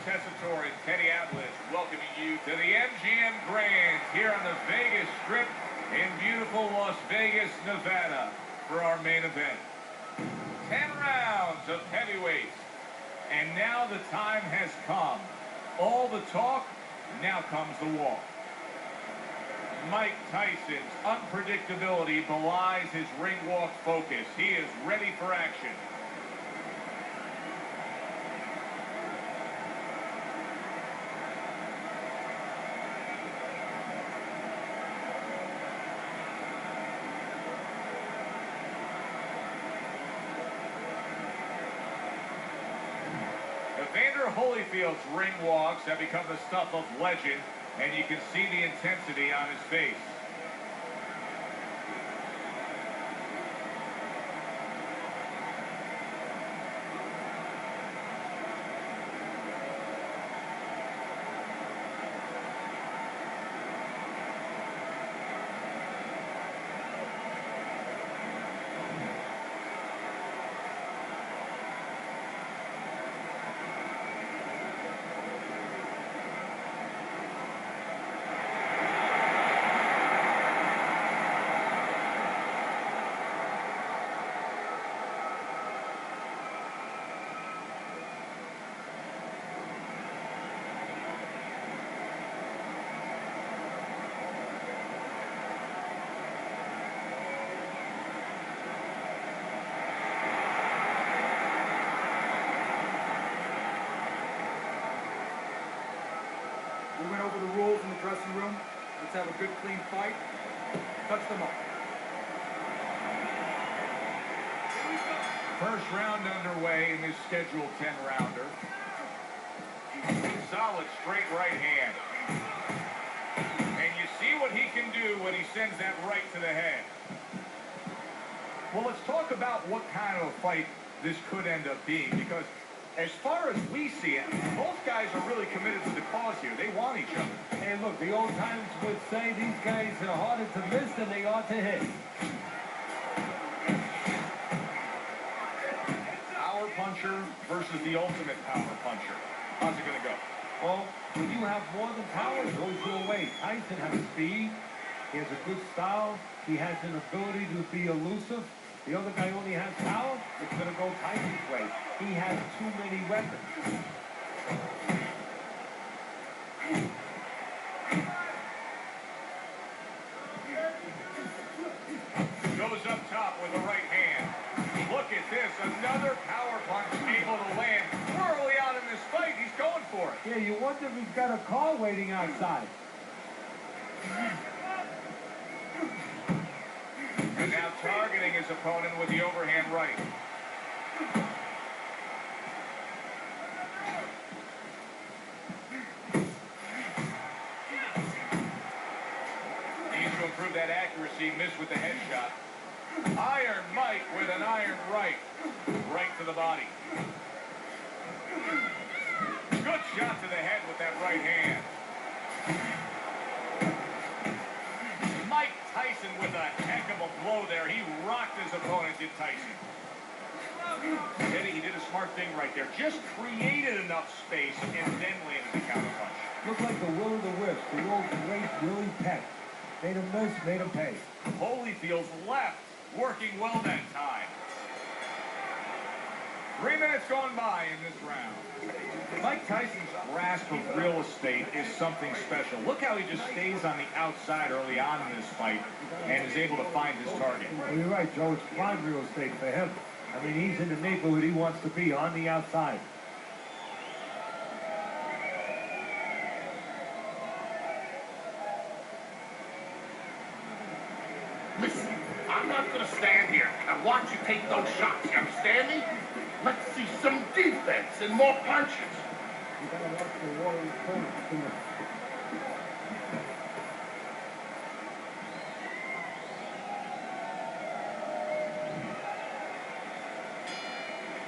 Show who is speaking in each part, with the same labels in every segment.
Speaker 1: Tessitore and Teddy Atlas welcoming you to the MGM Grand here on the Vegas Strip in beautiful Las Vegas, Nevada for our main event. 10 rounds of heavyweights. And now the time has come. All the talk, now comes the walk. Mike Tyson's unpredictability belies his ring walk focus. He is ready for action. Evander Holyfield's ring walks have become the stuff of legend, and you can see the intensity on his face.
Speaker 2: We went over the rules in the dressing room. Let's have a good, clean fight. Touch them up.
Speaker 1: First round underway in this scheduled 10-rounder. Solid straight right hand. And you see what he can do when he sends that right to the head. Well, let's talk about what kind of a fight this could end up being, because as far as we see it, both guys are really committed to the cause here. They want each other.
Speaker 3: And look, the old timers would say these guys are harder to miss than they are to hit.
Speaker 1: Power puncher versus the ultimate power puncher. How's it going to go?
Speaker 3: Well, when you have more than power, it goes your way. Tyson has speed. He has a good style. He has an ability to be elusive. The other guy only has power. It's going to go Tyson's way. He has too many weapons.
Speaker 1: Goes up top with the right hand. Look at this. Another power punch able to land. Early on in this fight, he's going for it.
Speaker 3: Yeah, you wonder if he's got a car waiting outside.
Speaker 1: And now targeting his opponent with the overhand right. Needs to improve that accuracy. Missed with the headshot. Iron Mike with an iron right. Right to the body. Good shot to the head with that right hand. Mike Tyson with a heck of a blow there. He rocked his opponent, did Tyson. Eddie, he did a smart thing right there. Just created enough space and then landed the counterpunch.
Speaker 3: Looked like the will of the wisp. The old great Willie Peck. Made him miss, made him pay.
Speaker 1: Holyfield's left, working well that time. 3 minutes gone by in this round. Mike Tyson's grasp of real estate is something special. Look how he just stays on the outside early on in this fight and is able to find his target.
Speaker 3: Well, you're right, Joe. It's prime real estate for him. I mean, he's in the neighborhood he wants to be, on the outside.
Speaker 4: Listen, I'm not going to stand here and watch you take those shots. You understand me? Let's see some defense and more punches.
Speaker 3: You gotta watch the water in front.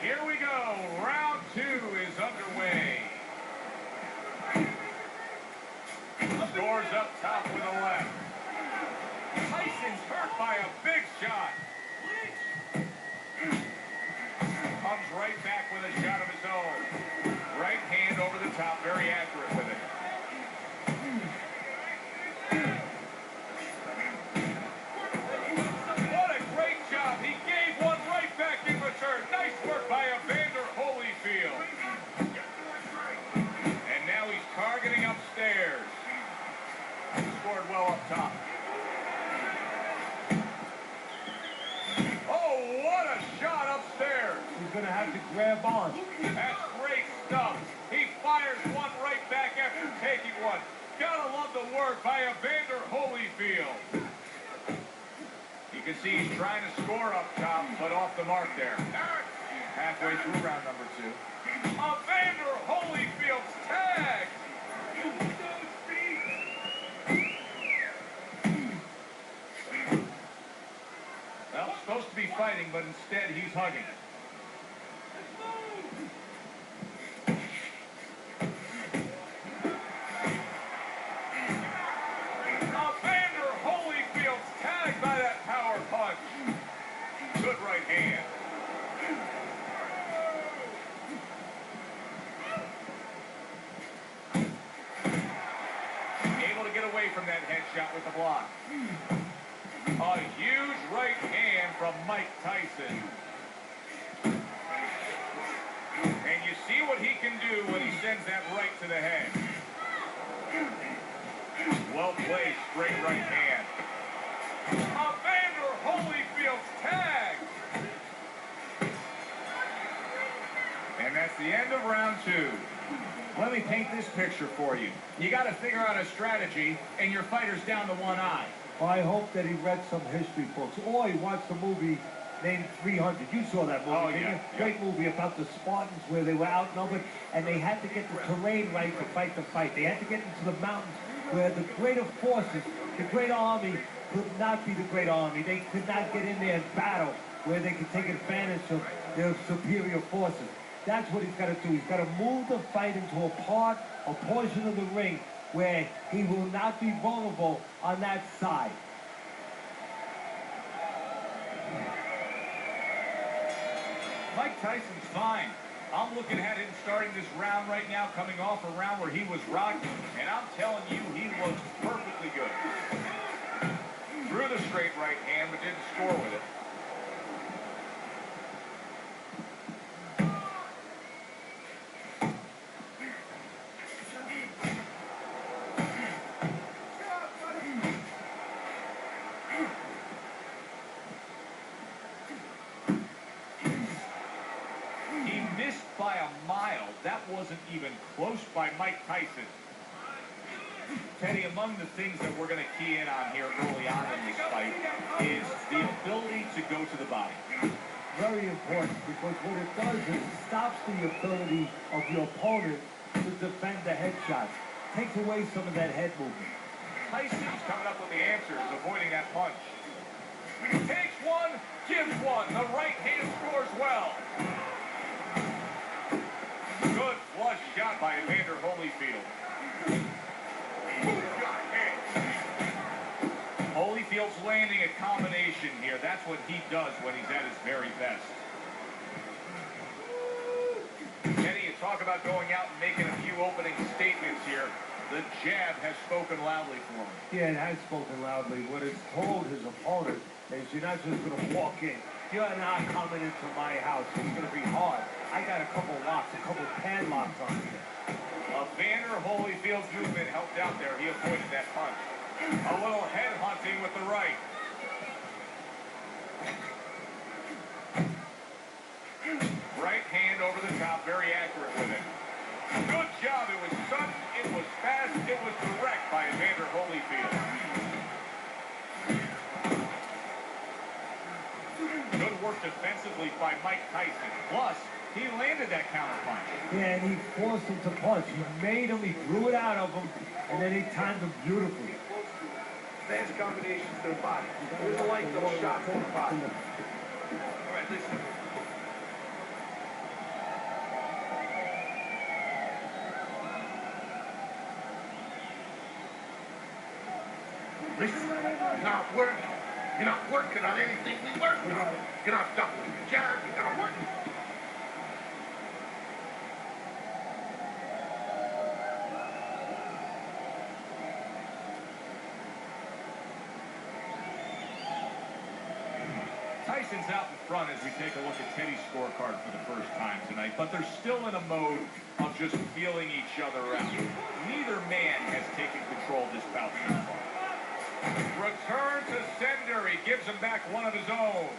Speaker 1: Here we go. Round 2 is underway. Scores up top with a left. Tyson's hurt by a big shot. Comes right back with a shot of his own. Right hand over the top, very accurate with it. What a great job. He gave one right back in return. Nice work by Evander Holyfield. And now he's targeting upstairs. Scored well up top. Oh, what a shot upstairs.
Speaker 3: He's going to have to grab on.
Speaker 1: That's great stuff. He fires one right back after taking one. Gotta love the work by Evander Holyfield. You can see he's trying to score up top, but off the mark there. Halfway through round number 2. Evander Holyfield's tag. Well, supposed to be fighting, but instead he's hugging. Evander Holyfield's tagged by that power punch. Good right hand. Able to get away from that headshot with the block. A huge right hand from Mike Tyson. And you see what he can do when he sends that right to the head. Well played, straight right hand. Evander Holyfield's tag. And that's the end of round 2. Let me paint this picture for you. You got to figure out a strategy, and your fighter's down to one eye.
Speaker 3: Well, I hope that he read some history books, or he watched a movie named 300. You saw that movie,
Speaker 1: Oh,
Speaker 3: didn't
Speaker 1: yeah,
Speaker 3: you?
Speaker 1: yeah.
Speaker 3: Great movie about the Spartans where they were outnumbered, and they had to get the terrain right to fight the fight. They had to get into the mountains where the greater forces, the great army, could not be the great army. They could not get in there and battle where they could take advantage of their superior forces. That's what he's got to do. He's got to move the fight into a portion of the ring where he will not be vulnerable on that side.
Speaker 1: Mike Tyson's fine. I'm looking at him starting this round right now, coming off a round where he was rocking, and I'm telling you, he looks perfectly good. Threw the straight right hand, but didn't score with it. By a mile. That wasn't even close by Mike Tyson. Teddy, among the things that we're going to key in on here early on in this fight is the ability to go to the body.
Speaker 3: Very important, because what it does is it stops the ability of your opponent to defend the headshot. Takes away some of that head movement.
Speaker 1: Tyson's coming up with the answers, avoiding that punch. Takes one, gives one. The right hand scores well. Good flush shot by Evander Holyfield. Holyfield's landing a combination here. That's what he does when he's at his very best. Kenny, you talk about going out and making a few opening statements here. The jab has spoken loudly for him.
Speaker 3: Yeah, it has spoken loudly. What it's told his opponent is you're not just going to walk in. You're not coming into my house. It's going to be hard. I got a couple locks, a couple padlocks on here.
Speaker 1: Evander Holyfield's movement helped out there. He avoided that punch. A little head hunting with the right. Right hand over the top, very accurate with it. Good job. It was sudden, it was fast, it was direct by Evander Holyfield. Good work defensively by Mike Tyson. Plus, he landed that counter punch.
Speaker 3: Yeah, and he forced him to punch. He made him, he drew it out of him, and then he timed him beautifully.
Speaker 2: Advanced combinations to the body. There's a like those shots to the body. All right, listen.
Speaker 4: Listen, you're not working. You're not working on anything we working on. You're not ducking the jab. You're not working.
Speaker 1: Tyson's out in front as we take a look at Teddy's scorecard for the first time tonight, but they're still in a mode of just feeling each other out. Neither man has taken control of this bout so far. Return to sender. He gives him back one of his own.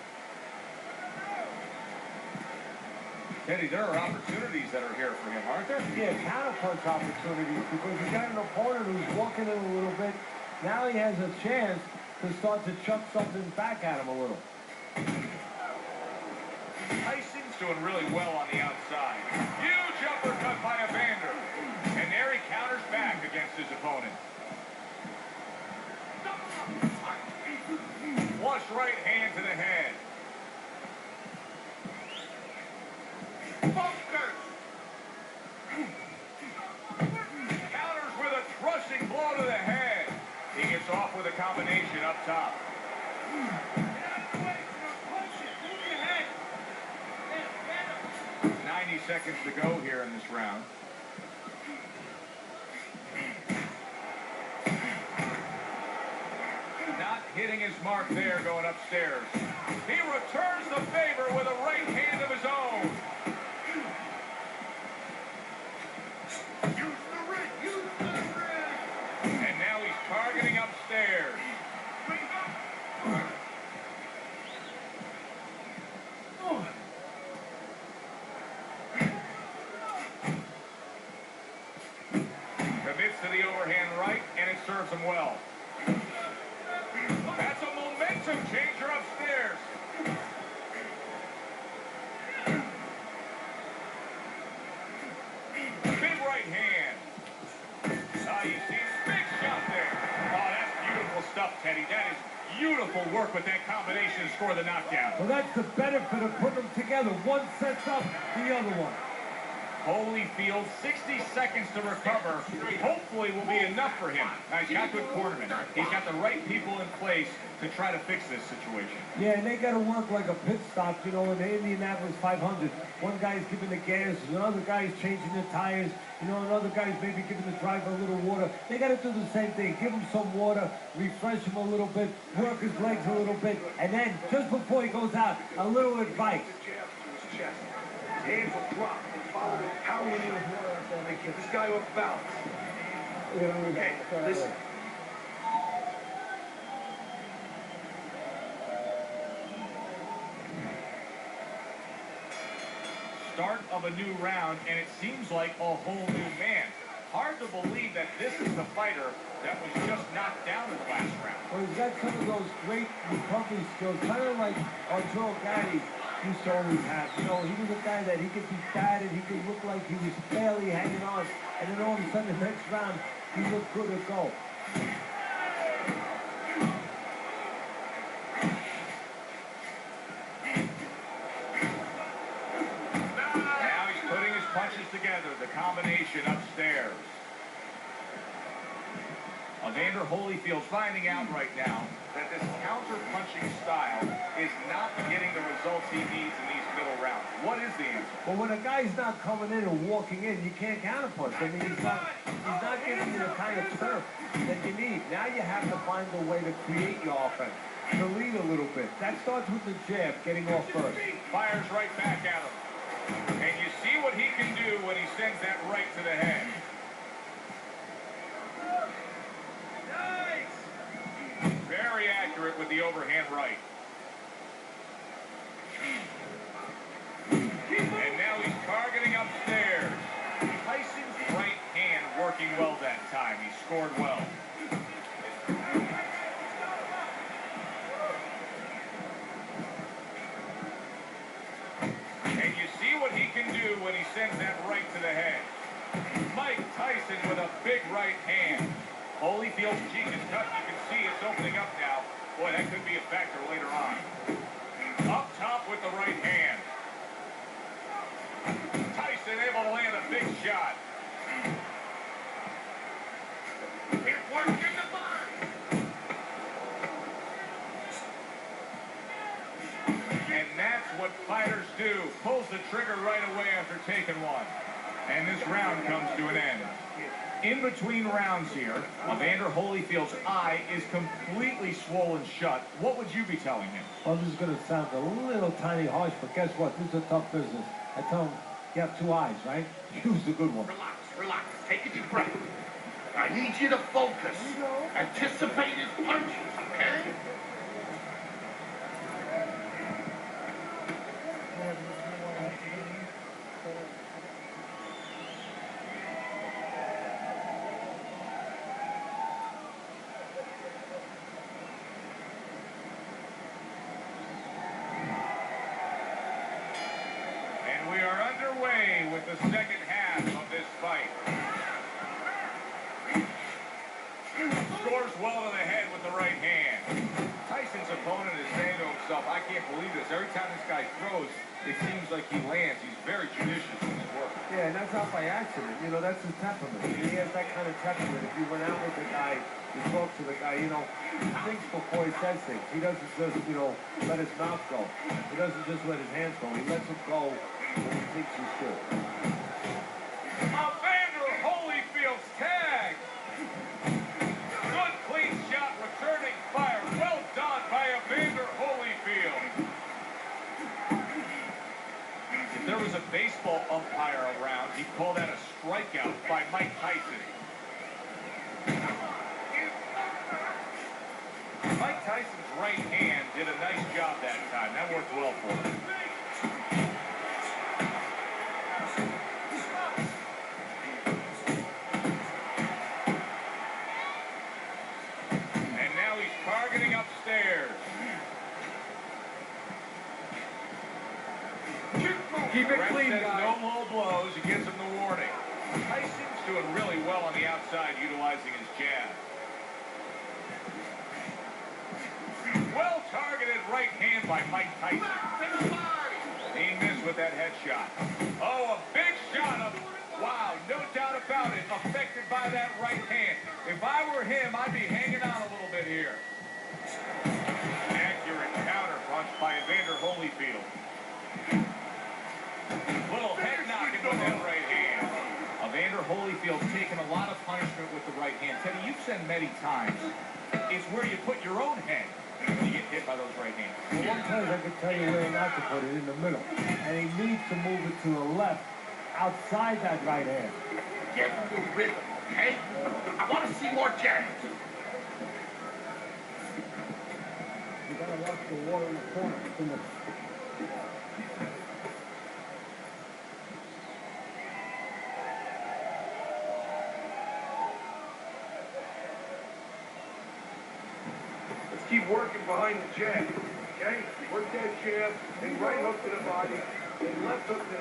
Speaker 1: Teddy, there are opportunities that are here for him, aren't there?
Speaker 3: Yeah, counterpunch opportunities, because you got an opponent who's walking in a little bit. Now he has a chance to start to chuck something back at him a little.
Speaker 1: Tyson's doing really well on the outside. Huge uppercut by Evander. And there he counters back against his opponent. Flush right hand to the head. Counters with a crushing blow to the head. He gets off with a combination up top. 90 seconds to go here in this round. Not hitting his mark there, going upstairs. He returns the favor with a right hand of his own. And now he's targeting upstairs. Commits to the overhand right, and it serves him well. That's a momentum changer upstairs. Big right hand. You see a big shot there. Oh, that's beautiful stuff, Teddy. That is beautiful work with that combination to score the knockdown.
Speaker 3: Well, that's the benefit of putting them together. One sets up the other one.
Speaker 1: Holyfield, 60 seconds to recover. Hopefully will be enough for him. Now, he's got good cornermen. He's got the right people in place to try to fix this situation.
Speaker 3: Yeah, and they got to work like a pit stop, you know, in the Indianapolis 500. One guy's giving the gas, another guy's changing the tires, you know, another guy's maybe giving the driver a little water. They got to do the same thing. Give him some water, refresh him a little bit, work his legs a little bit, and then, just before he goes out, a little advice.
Speaker 2: Hands will drop and follow the power in and get this guy off balance. Okay, listen.
Speaker 1: Start of a new round, and it seems like a whole new man. Hard to believe that this is the fighter that was just knocked down in the last round.
Speaker 3: Well, he's got some of those great recovery skills, kind of like Arturo Gatti used to always have. You know, he was a guy that he could be batted, he could look like he was barely hanging on, and then all of a sudden the next round, he looked good to go.
Speaker 1: Now he's putting his punches together, the combination upstairs. Evander Holyfield finding out right now that this counter-punching style is not getting the results he needs in these middle rounds. What is the answer?
Speaker 3: Well, when a guy's not coming in and walking in, you can't counterpunch. I mean, he's not giving you the kind of turf that you need. Now you have to find a way to create your offense, to lead a little bit. That starts with the jab, getting off first.
Speaker 1: Fires right back at him. And you see what he can do when he sends that right to the head. Very accurate with the overhand right. And now he's targeting upstairs. Tyson's right hand working well that time. He scored well. And you see what he can do when he sends that right to the head. Mike Tyson with a big right hand. Holyfield's cheek is cut. You can see it's opening up now. Boy, that could be a factor later on. Up top with the right hand. Tyson able to land a big shot. It worked in the body. And that's what fighters do. Pulls the trigger right away after taking one. And this round comes to an end. In between rounds here, Evander Holyfield's eye is completely swollen shut. What would you be telling him?
Speaker 3: Well, this is going to sound a little tiny harsh, but guess what? This is a tough business. I tell him, you have two eyes, right? Use the good one.
Speaker 4: Relax, relax. Take a deep breath. I need you to focus. Anticipate his punches, okay?
Speaker 1: And we are underway with the second half of this fight. Scores well to the head with the right hand. Tyson's opponent is saying to himself, I can't believe this. Every time this guy throws, it seems like he lands. He's very judicious in his work.
Speaker 3: Yeah, and that's not by accident. You know, that's his temperament. He has that kind of temperament. If you went out with the guy, you talk to the guy, you know, he thinks before he says things. He doesn't just, you know, let his mouth go. He doesn't just let his hands go. He lets them go when he thinks he should.
Speaker 1: Evander Holyfield's tag. Good clean shot, returning fire. Well done by Evander Holyfield. If there was a baseball umpire around, he'd call that a strikeout by Mike Tyson. Mike Tyson's right hand did a nice job that time. That worked well for him. And now he's targeting upstairs.
Speaker 2: Keep it
Speaker 1: Ref
Speaker 2: clean,
Speaker 1: says
Speaker 2: guys.
Speaker 1: no low blows. He gives him the warning. Tyson's doing really well on the outside, utilizing his jab. Well targeted right hand by Mike Tyson. He missed with that headshot. Oh, a big shot of, wow, no doubt about it, affected by that right hand. If I were him, I'd be hanging on a little bit here. Accurate counter punch by Evander Holyfield. Little head knocking with that right hand. Evander Holyfield's taken a lot of punishment with the right hand. Teddy, you've said many times, it's where you put your own head when you get hit by those right hands.
Speaker 3: Well, one place I can tell you where not to put it, in the middle. And he needs to move it to the left, outside that right hand.
Speaker 4: Get the rhythm, okay? I want to see more jabs.
Speaker 3: You gotta watch the water in the corner. It's in the...
Speaker 2: Keep working behind the jab, okay? Work that jab, and right hook to the body, and left hook to the...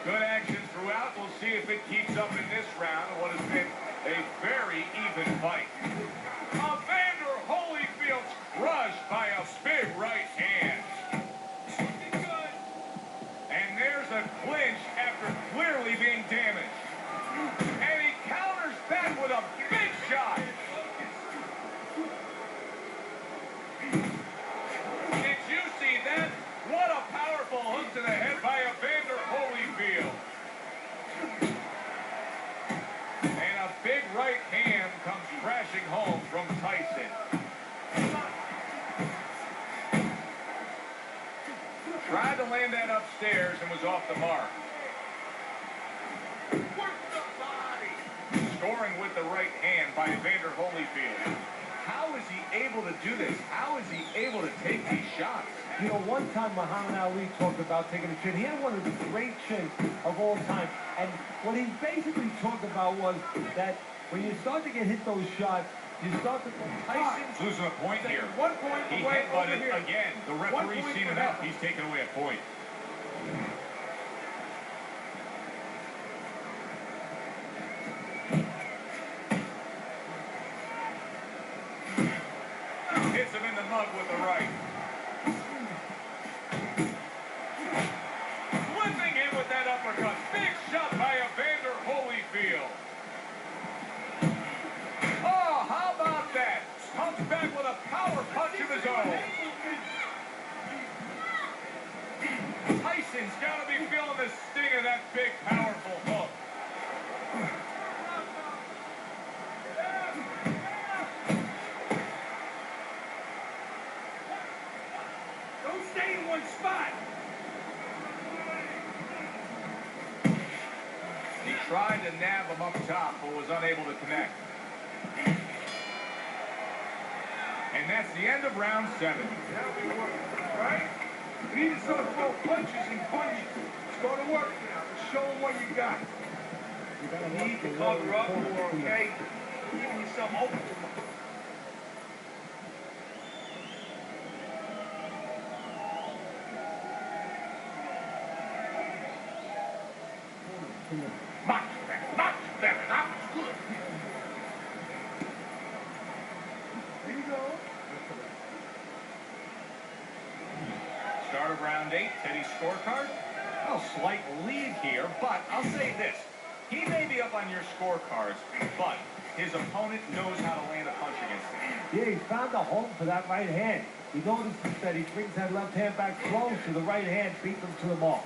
Speaker 1: Good action throughout. We'll see if it keeps up in this round, what has been a very even fight. Evander Holyfield's crushed by a big right hand. And there's a clinch after clearly being damaged. And he counters back with a big shot. Did you see that? What a powerful hook to the head by Evander Holyfield. And a big right hand comes crashing home from Tyson. Tried to land that upstairs and was off the mark.
Speaker 4: Work the body.
Speaker 1: Scoring with the right hand by Evander Holyfield. How is he able to do this? How is he able to take these shots?
Speaker 3: You know, one time Muhammad Ali talked about taking a chin. He had one of the great chins of all time. And what he basically talked about was that when you start to get hit those shots, you start to...
Speaker 1: Tyson's losing a point here.
Speaker 2: 1 point
Speaker 1: He
Speaker 2: away over
Speaker 1: headbutted
Speaker 2: here.
Speaker 1: again. The
Speaker 2: 1
Speaker 1: referee's
Speaker 2: point
Speaker 1: seen
Speaker 2: for
Speaker 1: enough.
Speaker 2: him.
Speaker 1: He's taken away a point. Hits him in the mug with the right. Whipping him with that uppercut. Big shot by Evander Holyfield. Oh, how about that? Comes back with a power punch of his own.
Speaker 2: one spot.
Speaker 1: He tried to nab him up top, but was unable to connect. And that's the end of round 7.
Speaker 2: Now we work, right? We need to start throwing punches and punches. Let's go to work now. Let's show them what you got. You need to cover up more, okay? Giving yourself open.
Speaker 4: Much better. That was good.
Speaker 2: Here you go.
Speaker 1: Start of round 8, Teddy's scorecard. Well, slight lead here, but I'll say this. He may be up on your scorecards, but his opponent knows how to land a punch against him.
Speaker 3: Yeah, he found a home for that right hand. He notices that he brings that left hand back close to the right hand, beats him to the mark.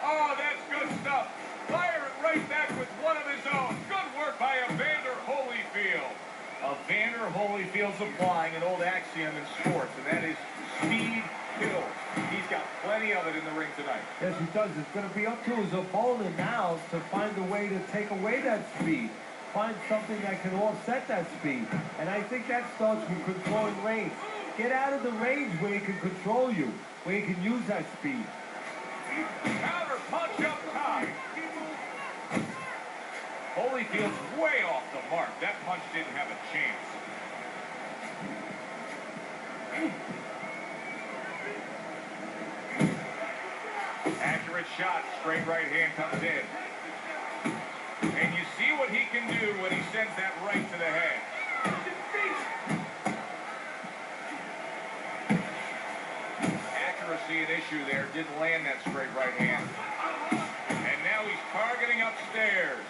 Speaker 1: Oh, that's good stuff. Fire it right back with one of his own. Good work by Evander Holyfield. Evander Holyfield's applying an old axiom in sports, and that is speed kills. He's got plenty of it in the ring tonight.
Speaker 3: Yes, he does. It's going to be up to his opponent now to find a way to take away that speed. Find something that can offset that speed. And I think that starts with controlling range. Get out of the range where he can control you, where he can use that speed.
Speaker 1: Counter punch up top. Holyfield's way off the mark. That punch didn't have a chance. Accurate shot. Straight right hand comes in. And you see what he can do when he sends that right to the head. Accuracy an issue there. Didn't land that straight right hand. And now he's targeting upstairs.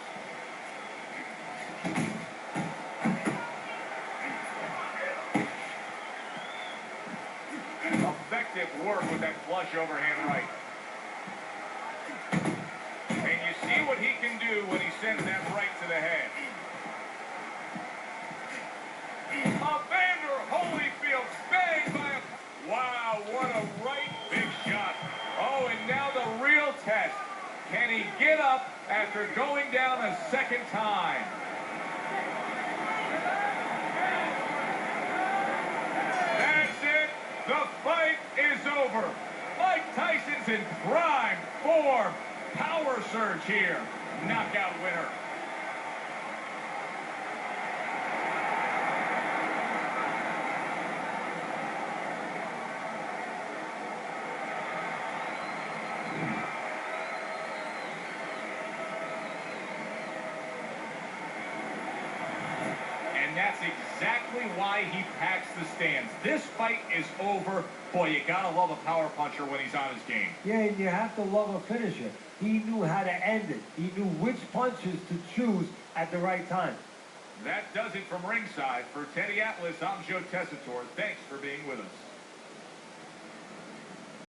Speaker 1: Effective work with that flush overhand right. And you see what he can do when he sends that right to the head. Evander Holyfield banged by a... Wow, what a right big shot. Oh, and now the real test. Can he get up after going down a second time? That's it. The fight is over. Mike Tyson's in prime form. Power surge here. Knockout winner. And that's exactly why he packs the stands. This fight is over. Boy, you gotta love a power puncher when he's on his game.
Speaker 3: Yeah, and you have to love a finisher. He knew how to end it. He knew which punches to choose at the right time.
Speaker 1: That does it from ringside. For Teddy Atlas, I'm Joe Tessitore. Thanks for being with us.